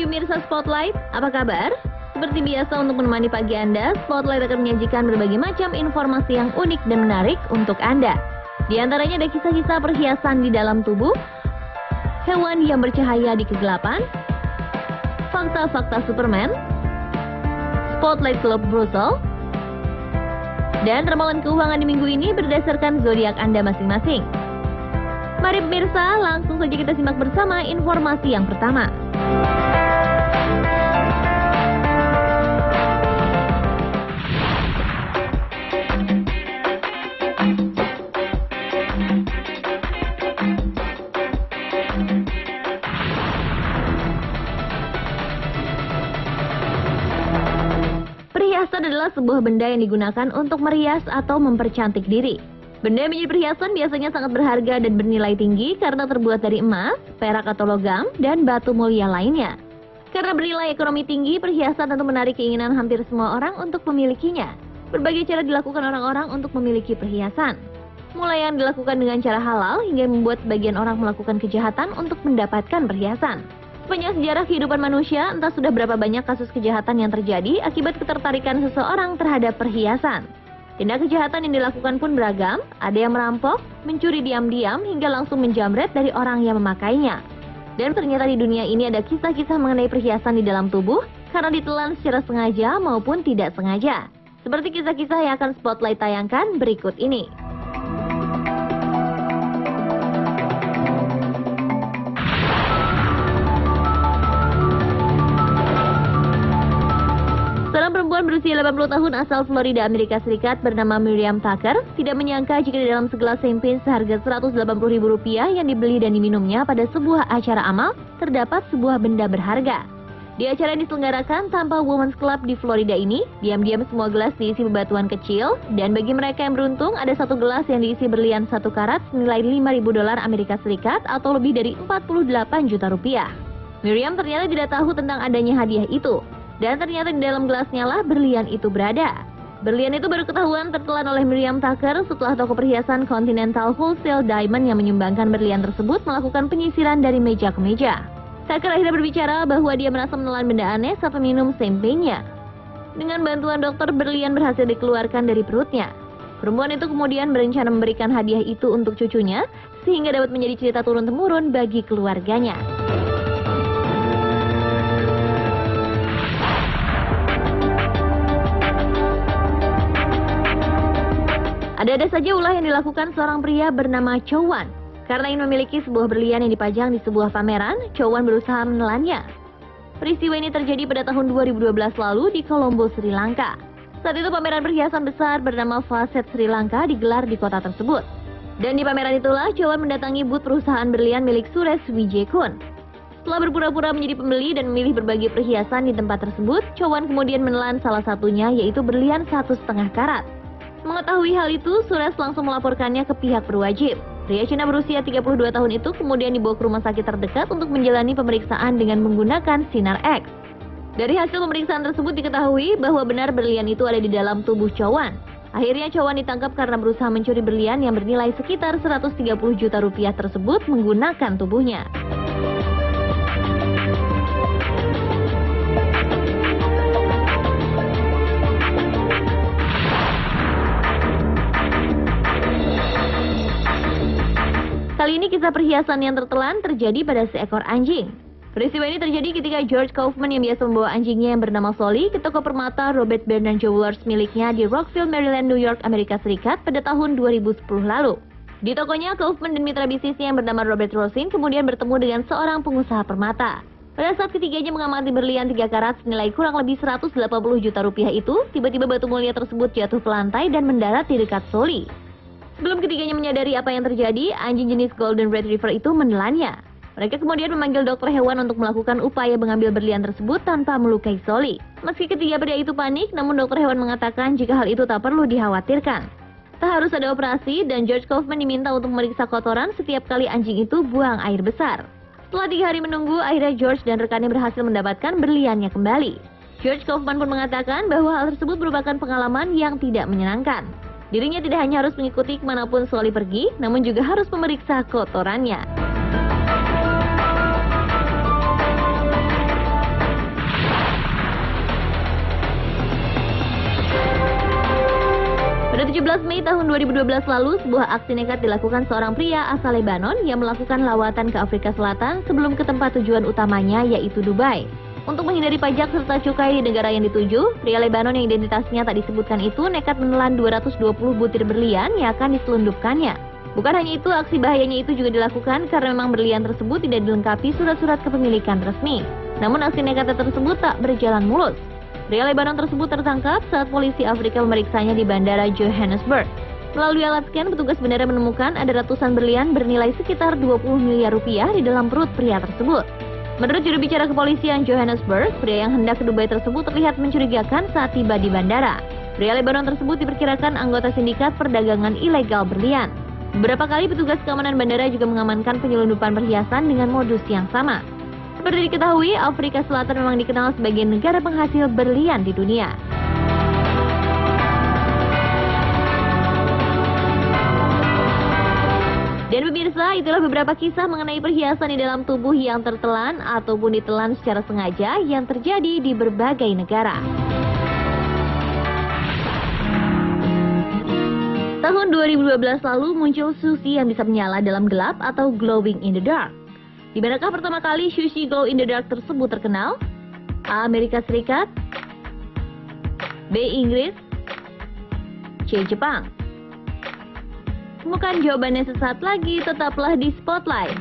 pemirsa Spotlight, apa kabar? Seperti biasa untuk menemani pagi Anda, Spotlight akan menyajikan berbagai macam informasi yang unik dan menarik untuk Anda. Di antaranya ada kisah-kisah perhiasan di dalam tubuh, hewan yang bercahaya di kegelapan, fakta-fakta Superman, Spotlight Club Brussels, dan ramalan keuangan di minggu ini berdasarkan zodiak Anda masing-masing. Mari pemirsa, langsung saja kita simak bersama informasi yang pertama. Perhiasan adalah sebuah benda yang digunakan untuk merias atau mempercantik diri. Benda yang menjadi perhiasan biasanya sangat berharga dan bernilai tinggi karena terbuat dari emas, perak atau logam, dan batu mulia lainnya. Karena bernilai ekonomi tinggi, perhiasan tentu menarik keinginan hampir semua orang untuk memilikinya. Berbagai cara dilakukan orang-orang untuk memiliki perhiasan. Mulai yang dilakukan dengan cara halal hingga membuat sebagian orang melakukan kejahatan untuk mendapatkan perhiasan. Sepanjang sejarah kehidupan manusia, entah sudah berapa banyak kasus kejahatan yang terjadi akibat ketertarikan seseorang terhadap perhiasan. Tindak kejahatan yang dilakukan pun beragam, ada yang merampok, mencuri diam-diam, hingga langsung menjamret dari orang yang memakainya. Dan ternyata di dunia ini ada kisah-kisah mengenai perhiasan di dalam tubuh, karena ditelan secara sengaja maupun tidak sengaja. Seperti kisah-kisah yang akan Spotlight tayangkan berikut ini. Perempuan berusia 80 tahun asal Florida, Amerika Serikat bernama Miriam Tucker tidak menyangka jika di dalam segelas champagne seharga Rp180.000 yang dibeli dan diminumnya pada sebuah acara amal terdapat sebuah benda berharga. Di acara yang diselenggarakan tanpa Women's Club di Florida ini, diam-diam semua gelas diisi bebatuan kecil dan bagi mereka yang beruntung ada satu gelas yang diisi berlian 1 karat senilai $5.000 Amerika Serikat atau lebih dari Rp48 juta. Miriam ternyata tidak tahu tentang adanya hadiah itu. Dan ternyata di dalam gelasnya lah berlian itu berada. Berlian itu baru ketahuan tertelan oleh Miriam Tucker setelah toko perhiasan Continental Wholesale Diamond yang menyumbangkan berlian tersebut melakukan penyisiran dari meja ke meja. Tucker akhirnya berbicara bahwa dia merasa menelan benda aneh saat meminum champagne-nya. Dengan bantuan dokter, berlian berhasil dikeluarkan dari perutnya. Perempuan itu kemudian berencana memberikan hadiah itu untuk cucunya, sehingga dapat menjadi cerita turun-temurun bagi keluarganya. Ada-ada saja ulah yang dilakukan seorang pria bernama Chow Wan. Karena ingin memiliki sebuah berlian yang dipajang di sebuah pameran, Chow Wan berusaha menelannya. Peristiwa ini terjadi pada tahun 2012 lalu di Colombo, Sri Lanka. Saat itu pameran perhiasan besar bernama Facet Sri Lanka digelar di kota tersebut. Dan di pameran itulah Chow Wan mendatangi booth perusahaan berlian milik Suresh Vijay-kun. Setelah berpura-pura menjadi pembeli dan memilih berbagai perhiasan di tempat tersebut, Chow Wan kemudian menelan salah satunya yaitu berlian 1,5 karat. Mengetahui hal itu, Suresh langsung melaporkannya ke pihak berwajib. Pria Cina berusia 32 tahun itu kemudian dibawa ke rumah sakit terdekat untuk menjalani pemeriksaan dengan menggunakan sinar X. Dari hasil pemeriksaan tersebut diketahui bahwa benar berlian itu ada di dalam tubuh Chow Wan. Akhirnya Chow Wan ditangkap karena berusaha mencuri berlian yang bernilai sekitar Rp130 juta tersebut menggunakan tubuhnya. Kali ini kisah perhiasan yang tertelan terjadi pada seekor anjing. Peristiwa ini terjadi ketika George Kaufman yang biasa membawa anjingnya yang bernama Solly ke toko permata Robert Bernard Jewelers miliknya di Rockville, Maryland, New York, Amerika Serikat pada tahun 2010 lalu. Di tokonya, Kaufman dan mitra bisnisnya yang bernama Robert Rosin kemudian bertemu dengan seorang pengusaha permata. Pada saat ketiganya mengamati berlian 3 karat senilai kurang lebih Rp180 juta itu, tiba-tiba batu mulia tersebut jatuh ke lantai dan mendarat di dekat Solly. Sebelum ketiganya menyadari apa yang terjadi, anjing jenis Golden Retriever itu menelannya. Mereka kemudian memanggil dokter hewan untuk melakukan upaya mengambil berlian tersebut tanpa melukai Solly. Meski ketiga pria itu panik, namun dokter hewan mengatakan jika hal itu tak perlu dikhawatirkan. Tak harus ada operasi dan George Kaufman diminta untuk memeriksa kotoran setiap kali anjing itu buang air besar. Setelah 3 hari menunggu, akhirnya George dan rekannya berhasil mendapatkan berliannya kembali. George Kaufman pun mengatakan bahwa hal tersebut merupakan pengalaman yang tidak menyenangkan. Dirinya tidak hanya harus mengikuti kemanapun Solly pergi, namun juga harus memeriksa kotorannya. Pada 17 Mei tahun 2012 lalu, sebuah aksi nekat dilakukan seorang pria asal Lebanon yang melakukan lawatan ke Afrika Selatan sebelum ke tempat tujuan utamanya, yaitu Dubai. Untuk menghindari pajak serta cukai di negara yang dituju, pria Lebanon yang identitasnya tak disebutkan itu nekat menelan 220 butir berlian yang akan diselundupkannya. Bukan hanya itu, aksi bahayanya itu juga dilakukan karena memang berlian tersebut tidak dilengkapi surat-surat kepemilikan resmi. Namun aksi nekat tersebut tak berjalan mulus. Pria Lebanon tersebut tertangkap saat polisi Afrika memeriksanya di Bandara Johannesburg. Melalui alat scan, petugas bandara menemukan ada ratusan berlian bernilai sekitar 20 miliar rupiah di dalam perut pria tersebut. Menurut juru bicara kepolisian Johannesburg, pria yang hendak ke Dubai tersebut terlihat mencurigakan saat tiba di bandara. Pria Lebanon tersebut diperkirakan anggota sindikat perdagangan ilegal berlian. Beberapa kali petugas keamanan bandara juga mengamankan penyelundupan perhiasan dengan modus yang sama. Seperti diketahui, Afrika Selatan memang dikenal sebagai negara penghasil berlian di dunia. Dan pemirsa, itulah beberapa kisah mengenai perhiasan di dalam tubuh yang tertelan ataupun ditelan secara sengaja yang terjadi di berbagai negara. Tahun 2012 lalu muncul sushi yang bisa menyala dalam gelap atau glowing in the dark. Di manakah pertama kali sushi glow in the dark tersebut terkenal? A. Amerika Serikat, B. Inggris, C. Jepang. Temukan jawabannya sesaat lagi, tetaplah di Spotlight.